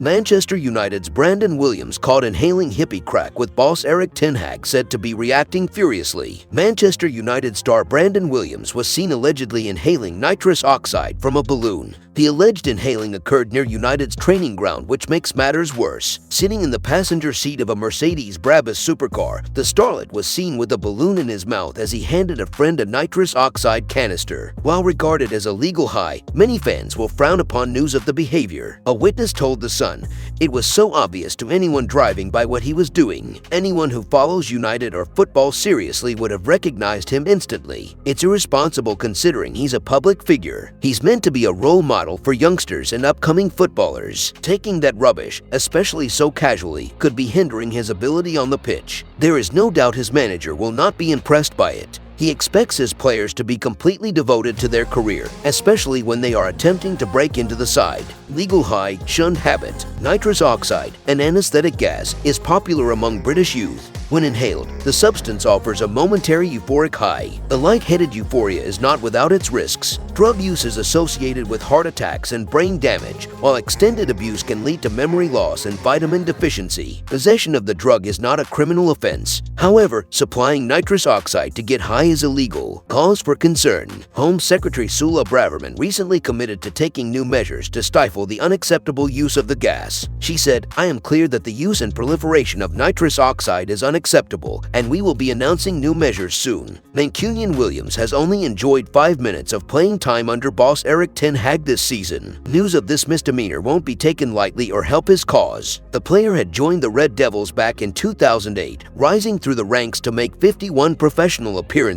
Manchester United's Brandon Williams caught inhaling hippy crack with boss Erik ten Hag said to be reacting furiously. Manchester United star Brandon Williams was seen allegedly inhaling nitrous oxide from a balloon. The alleged inhaling occurred near United's training ground, which makes matters worse. Sitting in the passenger seat of a Mercedes Brabus supercar, the starlet was seen with a balloon in his mouth as he handed a friend a nitrous oxide canister. While regarded as a legal high, many fans will frown upon news of the behavior. A witness told The Sun, "It was so obvious to anyone driving by what he was doing. Anyone who follows United or football seriously would have recognized him instantly. It's irresponsible considering he's a public figure. He's meant to be a role model for youngsters and upcoming footballers. Taking that rubbish, especially so casually, could be hindering his ability on the pitch. There is no doubt his manager will not be impressed by it. He expects his players to be completely devoted to their career, especially when they are attempting to break into the side. Legal high, shunned habit. Nitrous oxide, an anesthetic gas, is popular among British youth. When inhaled, the substance offers a momentary euphoric high. The light-headed euphoria is not without its risks. Drug use is associated with heart attacks and brain damage, while extended abuse can lead to memory loss and vitamin deficiency. Possession of the drug is not a criminal offense. However, supplying nitrous oxide to get high is illegal. Cause for concern. Home Secretary Sula Braverman recently committed to taking new measures to stifle the unacceptable use of the gas. She said, "I am clear that the use and proliferation of nitrous oxide is unacceptable, and we will be announcing new measures soon." Mancunian Williams has only enjoyed 5 minutes of playing time under boss Erik ten Hag this season. News of this misdemeanor won't be taken lightly or help his cause. The player had joined the Red Devils back in 2008, rising through the ranks to make 51 professional appearances.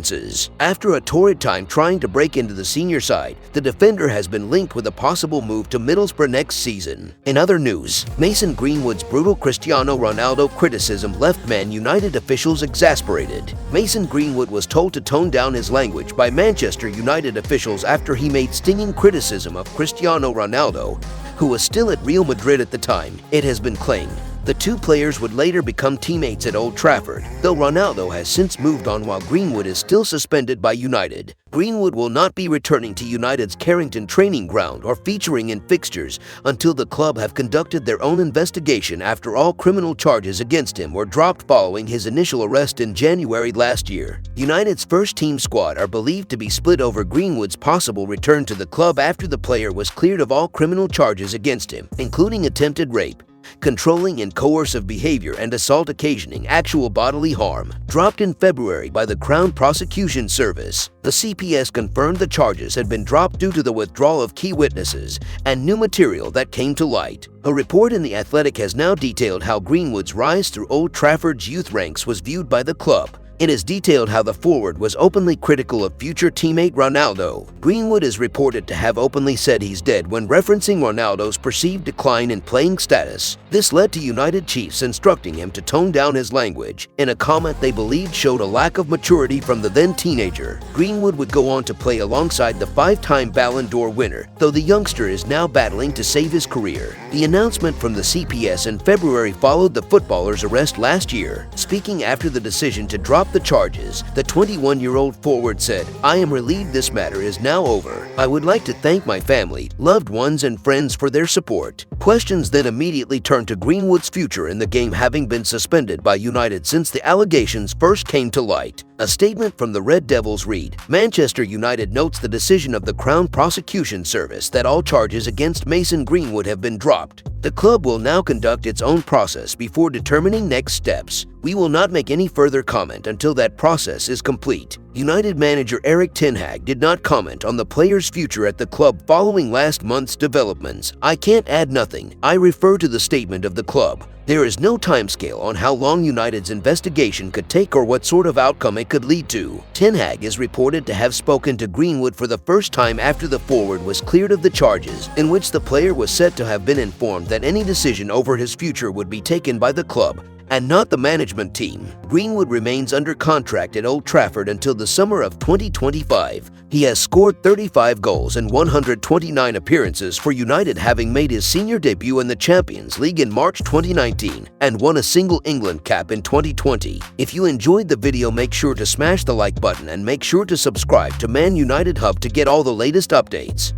After a torrid time trying to break into the senior side, the defender has been linked with a possible move to Middlesbrough next season. In other news, Mason Greenwood's brutal Cristiano Ronaldo criticism left Man United officials exasperated. Mason Greenwood was told to tone down his language by Manchester United officials after he made stinging criticism of Cristiano Ronaldo, who was still at Real Madrid at the time. It has been claimed the two players would later become teammates at Old Trafford, though Ronaldo has since moved on while Greenwood is still suspended by United. Greenwood will not be returning to United's Carrington training ground or featuring in fixtures until the club have conducted their own investigation after all criminal charges against him were dropped following his initial arrest in January last year. United's first-team squad are believed to be split over Greenwood's possible return to the club after the player was cleared of all criminal charges against him, including attempted rape, controlling and coercive behavior, and assault occasioning actual bodily harm, dropped in February by the Crown Prosecution Service. The CPS confirmed the charges had been dropped due to the withdrawal of key witnesses and new material that came to light. A report in The Athletic has now detailed how Greenwood's rise through Old Trafford's youth ranks was viewed by the club. It has detailed how the forward was openly critical of future teammate Ronaldo. Greenwood is reported to have openly said he's dead when referencing Ronaldo's perceived decline in playing status. This led to United chiefs instructing him to tone down his language, in a comment they believed showed a lack of maturity from the then teenager. Greenwood would go on to play alongside the 5-time Ballon d'Or winner, though the youngster is now battling to save his career. The announcement from the CPS in February followed the footballer's arrest last year. Speaking after the decision to drop the charges, the 21-year-old forward said, "I am relieved this matter is now over. I would like to thank my family, loved ones, and friends for their support." Questions then immediately turned to Greenwood's future in the game, having been suspended by United since the allegations first came to light. A statement from the Red Devils read, "Manchester United notes the decision of the Crown Prosecution Service that all charges against Mason Greenwood have been dropped. The club will now conduct its own process before determining next steps. We will not make any further comment until that process is complete." United manager Erik ten Hag did not comment on the player's future at the club following last month's developments. "I can't add nothing. I refer to the statement of the club. There is no timescale on how long United's investigation could take or what sort of outcome it could lead to." Ten Hag is reported to have spoken to Greenwood for the first time after the forward was cleared of the charges, in which the player was said to have been informed that any decision over his future would be taken by the club and not the management team. Greenwood remains under contract at Old Trafford until the summer of 2025. He has scored 35 goals in 129 appearances for United, having made his senior debut in the Champions League in March 2019 and won a single England cap in 2020. If you enjoyed the video, make sure to smash the like button and make sure to subscribe to Man United Hub to get all the latest updates.